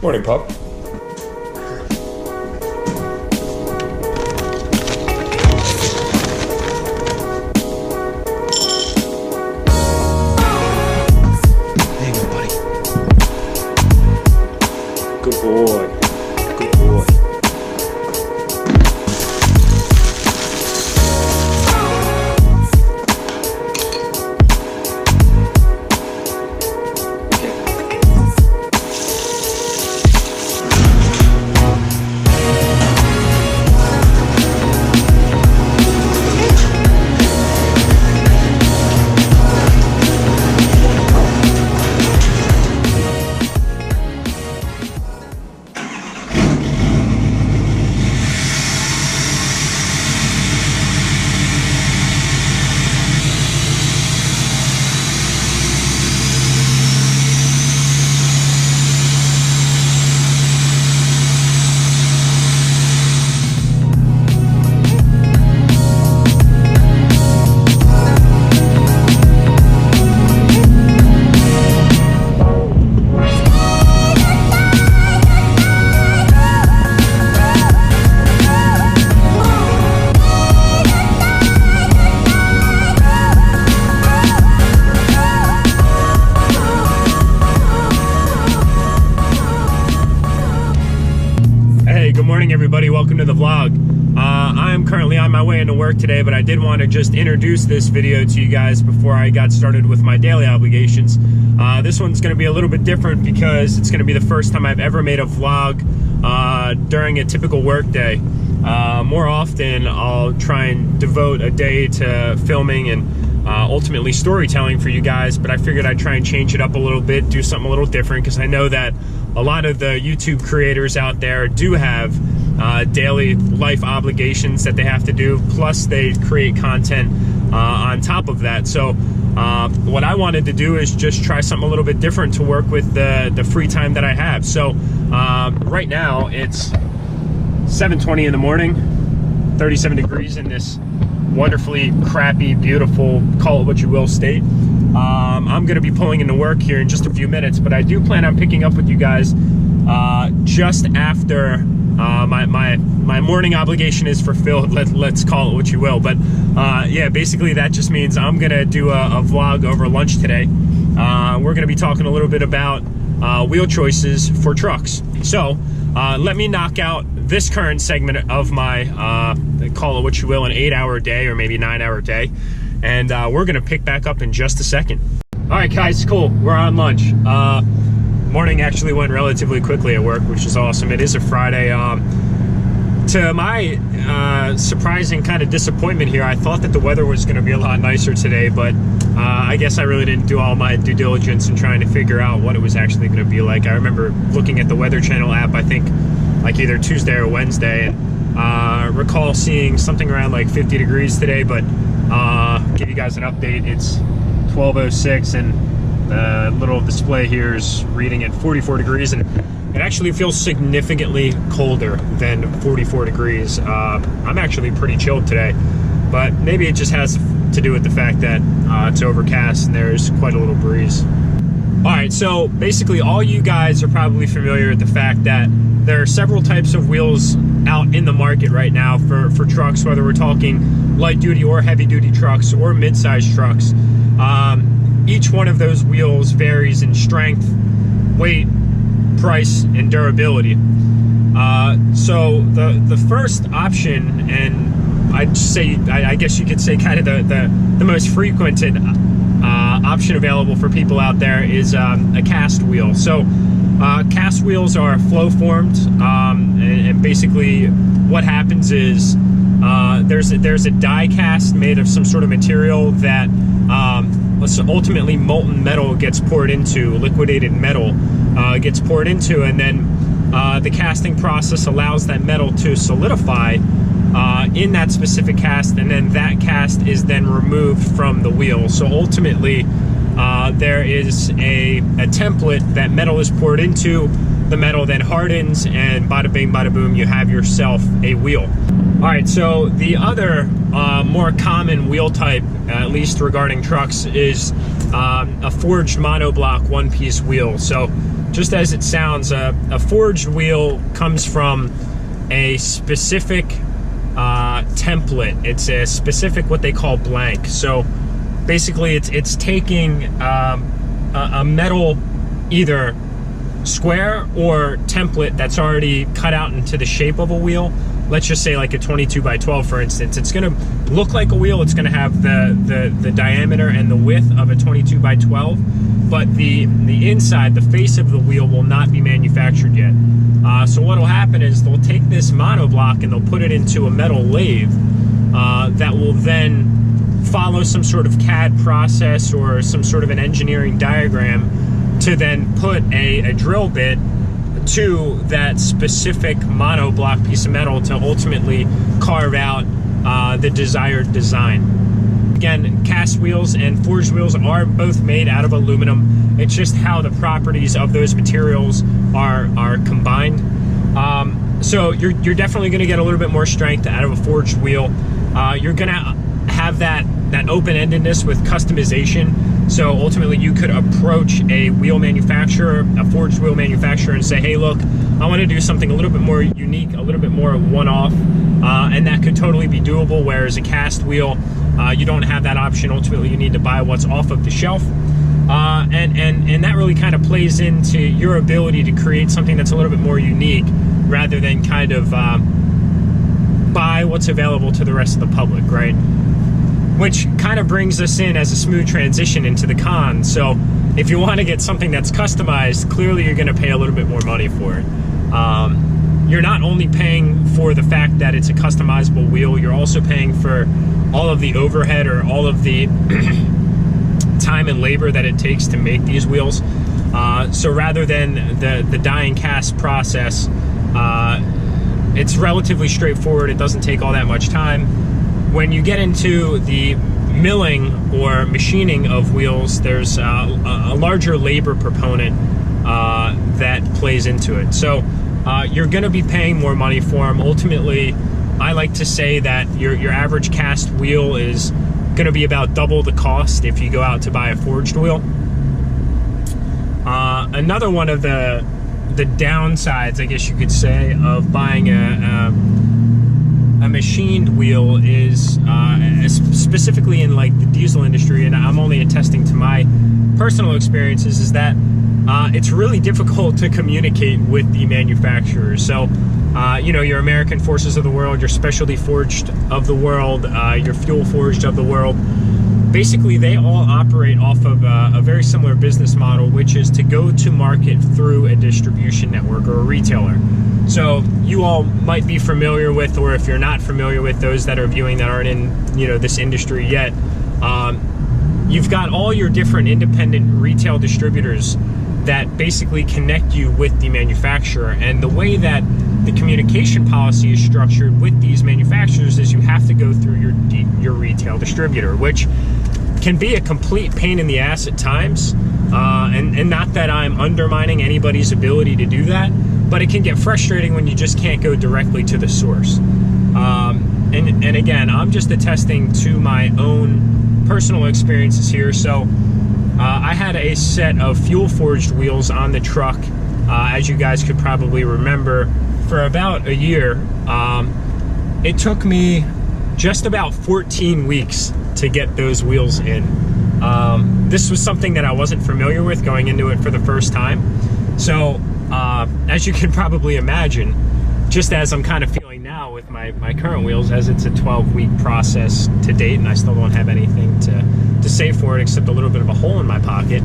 Morning, pup. There you go, buddy. Good boy. Good boy. Good morning, everybody. Welcome to the vlog. I am currently on my way into work today, but I did want to just introduce this video to you guys before I got started with my daily obligations. This one's going to be a little bit different because it's going to be the first time I've ever made a vlog during a typical work day. More often, I'll try and devote a day to filming and ultimately storytelling for you guys, but I figured I'd try and change it up a little bit, do something a little different, because I know that a lot of the YouTube creators out there do have daily life obligations that they have to do, plus they create content on top of that. So what I wanted to do is just try something a little bit different to work with the free time that I have. So right now it's 7:20 in the morning, 37 degrees in this wonderfully crappy, beautiful, call it what you will, state. I'm going to be pulling into work here in just a few minutes, but I do plan on picking up with you guys just after my morning obligation is fulfilled. Let's call it what you will. But yeah, basically that just means I'm going to do a vlog over lunch today. We're going to be talking a little bit about wheel choices for trucks. So let me knock out this current segment of my, call it what you will, an 8-hour day or maybe 9-hour day. And we're gonna pick back up in just a second. All right, guys, cool, we're on lunch. Morning actually went relatively quickly at work, which is awesome. It is a Friday. To my surprising kind of disappointment here, I thought that the weather was gonna be a lot nicer today, but I guess I really didn't do all my due diligence in trying to figure out what it was actually gonna be like. I remember looking at the Weather Channel app, I think like either Tuesday or Wednesday, and recall seeing something around like 50 degrees today, but give you guys an update. It's 12:06 and the little display here is reading at 44 degrees, and it actually feels significantly colder than 44 degrees. I'm actually pretty chilled today, but maybe it just has to do with the fact that it's overcast and there's quite a little breeze. All right, so basically all you guys are probably familiar with the fact that there are several types of wheels out in the market right now for trucks, whether we're talking light duty or heavy duty trucks or mid-sized trucks. Each one of those wheels varies in strength, weight, price, and durability. So the first option, and I'd say, I guess you could say kind of the most frequented option available for people out there is a cast wheel. So cast wheels are flow formed, and basically what happens is there's a die cast made of some sort of material that ultimately molten metal gets poured into, liquidated metal gets poured into, and then the casting process allows that metal to solidify in that specific cast, and then that cast is then removed from the wheel. So ultimately there is a template that metal is poured into, the metal then hardens, and bada bing bada boom, you have yourself a wheel. All right, so the other more common wheel type, at least regarding trucks, is a forged monoblock one-piece wheel. So just as it sounds, a forged wheel comes from a specific template. It's a specific what they call blank. So basically it's taking a metal either square or template that's already cut out into the shape of a wheel. Let's just say like a 22 by 12, for instance. It's going to look like a wheel. It's going to have the diameter and the width of a 22 by 12, but the inside, the face of the wheel will not be manufactured yet. So what will happen is they'll take this monoblock and they'll put it into a metal lathe that will then follow some sort of CAD process or some sort of an engineering diagram to then put a drill bit to that specific monoblock piece of metal to ultimately carve out the desired design. Again, cast wheels and forged wheels are both made out of aluminum. It's just how the properties of those materials are combined. So you're definitely going to get a little bit more strength out of a forged wheel. You're going to have that open-endedness with customization. So ultimately you could approach a wheel manufacturer, a forged wheel manufacturer, and say, hey, look, I want to do something a little bit more unique, a little bit more one-off, and that could totally be doable. Whereas a cast wheel, you don't have that option. Ultimately, you need to buy what's off of the shelf. And that really kind of plays into your ability to create something that's a little bit more unique rather than kind of buy what's available to the rest of the public, right? Which kind of brings us in as a smooth transition into the cons. So if you want to get something that's customized, clearly you're going to pay a little bit more money for it. You're not only paying for the fact that it's a customizable wheel, you're also paying for all of the overhead or all of the time and labor that it takes to make these wheels. So rather than the die and cast process, it's relatively straightforward. It doesn't take all that much time. When you get into the milling or machining of wheels, there's a larger labor proponent that plays into it. So you're going to be paying more money for them. Ultimately, I like to say that your average cast wheel is going to be about double the cost if you go out to buy a forged wheel. Another one of the downsides, I guess you could say, of buying a machined wheel is specifically in like the diesel industry, and I'm only attesting to my personal experiences, is that it's really difficult to communicate with the manufacturers. So you know, your American Forces of the world, your Specialty Forged of the world, your Fuel Forged of the world, basically they all operate off of a very similar business model, which is to go to market through a distribution network or a retailer. So you all might be familiar with, or if you're not familiar with, those that are viewing that aren't in, you know, this industry yet, you've got all your different independent retail distributors that basically connect you with the manufacturer. And the way that the communication policy is structured with these manufacturers is you have to go through your retail distributor, which can be a complete pain in the ass at times. And not that I'm undermining anybody's ability to do that, but it can get frustrating when you just can't go directly to the source. And again, I'm just attesting to my own personal experiences here. So I had a set of fuel forged wheels on the truck, as you guys could probably remember, for about a year. It took me just about 14 weeks to get those wheels in. This was something that I wasn't familiar with going into it for the first time. So as you can probably imagine, just as I'm kind of feeling now with my current wheels, as it's a 12-week process to date, and I still don't have anything to say for it except a little bit of a hole in my pocket,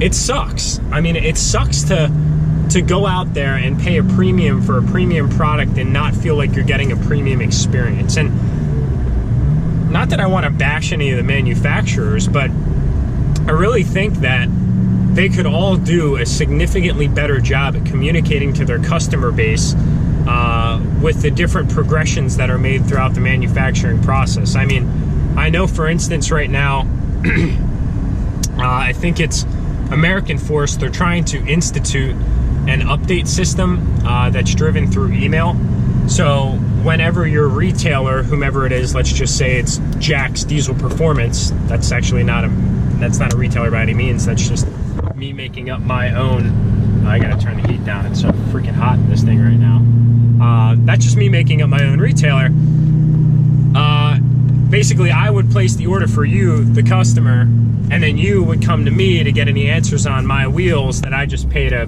it sucks. I mean, it sucks to go out there and pay a premium for a premium product and not feel like you're getting a premium experience. And not that I want to bash any of the manufacturers, but I really think that they could all do a significantly better job at communicating to their customer base with the different progressions that are made throughout the manufacturing process. I mean, I know, for instance, right now, I think it's American Force, they're trying to institute an update system that's driven through email. So whenever your retailer, whomever it is, let's just say it's Jack's Diesel Performance, that's actually not a retailer by any means, that's just me making up my own, I gotta turn the heat down, it's so freaking hot in this thing right now. That's just me making up my own retailer. Basically, I would place the order for you, the customer, and then you would come to me to get any answers on my wheels that I just paid a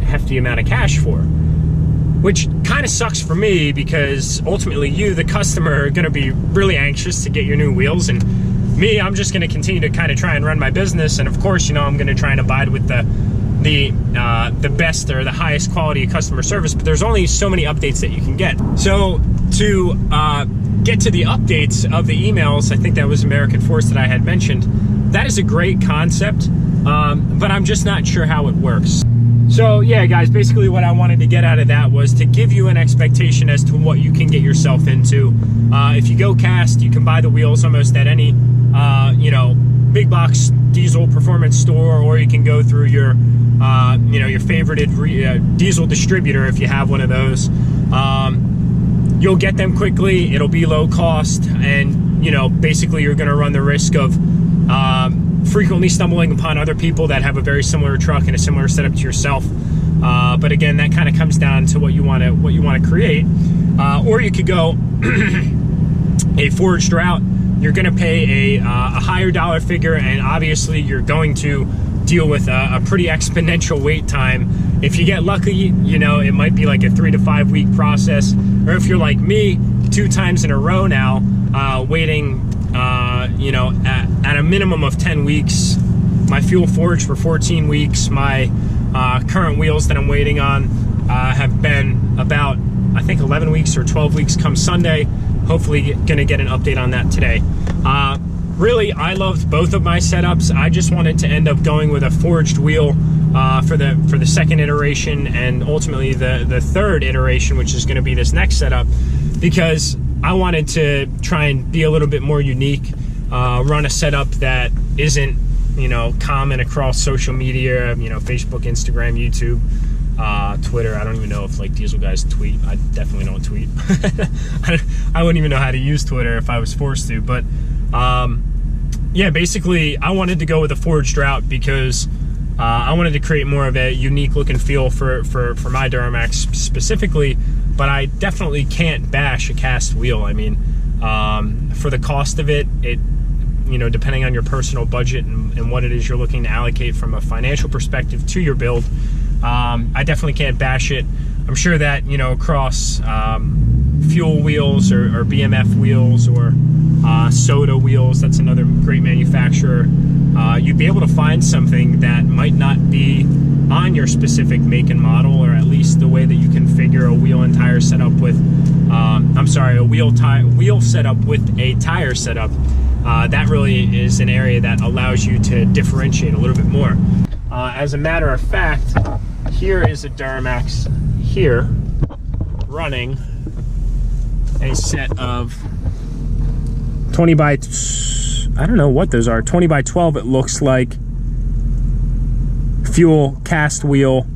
hefty amount of cash for. Which kind of sucks for me, because ultimately you, the customer, are gonna be really anxious to get your new wheels, and me, I'm just gonna continue to kind of try and run my business, and of course, you know, I'm gonna try and abide with the best or the highest quality customer service, but there's only so many updates that you can get. So to get to the updates of the emails, I think that was American Force that I had mentioned, that is a great concept, but I'm just not sure how it works. So yeah, guys, basically what I wanted to get out of that was to give you an expectation as to what you can get yourself into. If you go Cast, you can buy the wheels almost at any, you know, big box diesel performance store, or you can go through your, you know, your favorited diesel distributor if you have one of those. You'll get them quickly, it'll be low cost, and, you know, basically you're gonna run the risk of frequently stumbling upon other people that have a very similar truck and a similar setup to yourself. But again, that kind of comes down to what you want to create. Or you could go a forged route. You're going to pay a higher dollar figure, and obviously you're going to deal with a pretty exponential wait time. If you get lucky, you know, it might be like a 3 to 5 week process. Or if you're like me, 2 times in a row now, waiting, you know, at a minimum of 10 weeks. My fuel forged for 14 weeks. My current wheels that I'm waiting on have been about, I think, 11 weeks or 12 weeks come Sunday. Hopefully gonna get an update on that today. Really, I loved both of my setups. I just wanted to end up going with a forged wheel for the second iteration, and ultimately the third iteration, which is gonna be this next setup, because I wanted to try and be a little bit more unique, run a setup that isn't, you know, common across social media, you know, Facebook, Instagram, YouTube, Twitter. I don't even know if like diesel guys tweet. I definitely don't tweet. I wouldn't even know how to use Twitter if I was forced to, but yeah, basically I wanted to go with a forged route because I wanted to create more of a unique look and feel for my Duramax specifically, but I definitely can't bash a cast wheel. I mean, for the cost of it, you know, depending on your personal budget and what it is you're looking to allocate from a financial perspective to your build, I definitely can't bash it. I'm sure that, you know, across fuel wheels or BMF wheels or Soda wheels, that's another great manufacturer, you'd be able to find something that might not be on your specific make and model, or at least the way that you configure a wheel and tire setup with, I'm sorry, a wheel setup with a tire setup. That really is an area that allows you to differentiate a little bit more. As a matter of fact, here is a Duramax here running a set of 20 by, I don't know what those are, 20 by 12 it looks like, fuel cast wheel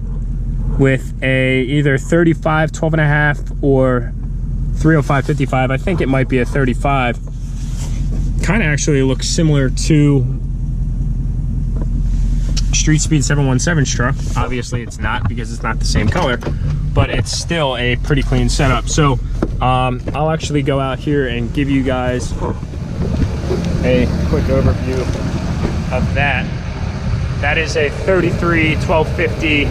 with a either 35 12.5 or 305 55. I think it might be a 35. Kind of actually looks similar to Street Speed 717's truck. Obviously it's not, because it's not the same color, but it's still a pretty clean setup. So I'll actually go out here and give you guys a quick overview of that. That is a 33 1250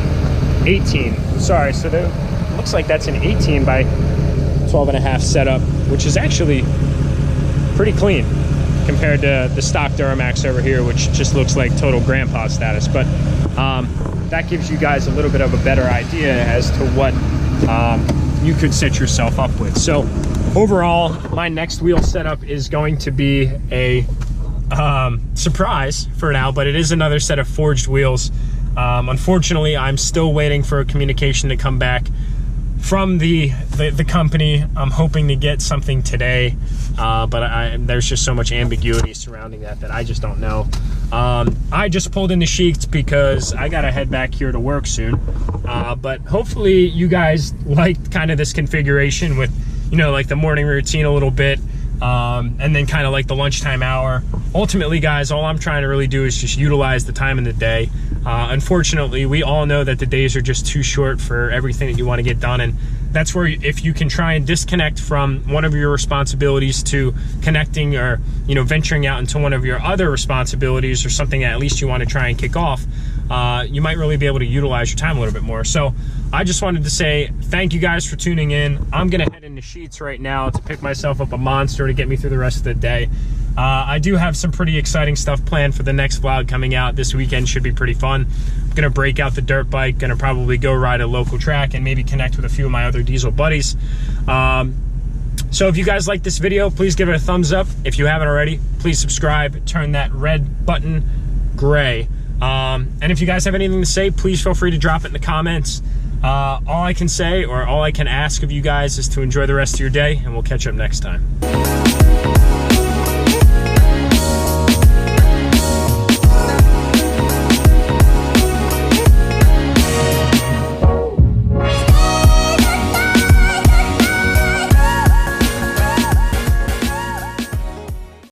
18. Sorry, so that looks like that's an 18 by 12.5 setup, which is actually pretty clean compared to the stock Duramax over here, which just looks like total grandpa status. But that gives you guys a little bit of a better idea as to what you could set yourself up with. So overall, my next wheel setup is going to be a surprise for now, but it is another set of forged wheels. Unfortunately, I'm still waiting for a communication to come back from the company. I'm hoping to get something today, but there's just so much ambiguity surrounding that I just don't know. I just pulled in the sheets because I gotta head back here to work soon, but hopefully you guys liked kind of this configuration with, you know, like the morning routine a little bit, and then kind of like the lunchtime hour. Ultimately, guys, all I'm trying to really do is just utilize the time in the day. Unfortunately, we all know that the days are just too short for everything that you want to get done, and that's where if you can try and disconnect from one of your responsibilities to connecting or, you know, venturing out into one of your other responsibilities or something that at least you want to try and kick off, you might really be able to utilize your time a little bit more. So I just wanted to say thank you guys for tuning in. I'm gonna head into Sheetz right now to pick myself up a Monster to get me through the rest of the day. I do have some pretty exciting stuff planned for the next vlog coming out this weekend. Should be pretty fun. I'm gonna break out the dirt bike, gonna probably go ride a local track and maybe connect with a few of my other diesel buddies. So if you guys like this video, please give it a thumbs up. If you haven't already, please subscribe, turn that red button gray. And if you guys have anything to say, please feel free to drop it in the comments. All I can say, or all I can ask of you guys, is to enjoy the rest of your day, and we'll catch up next time.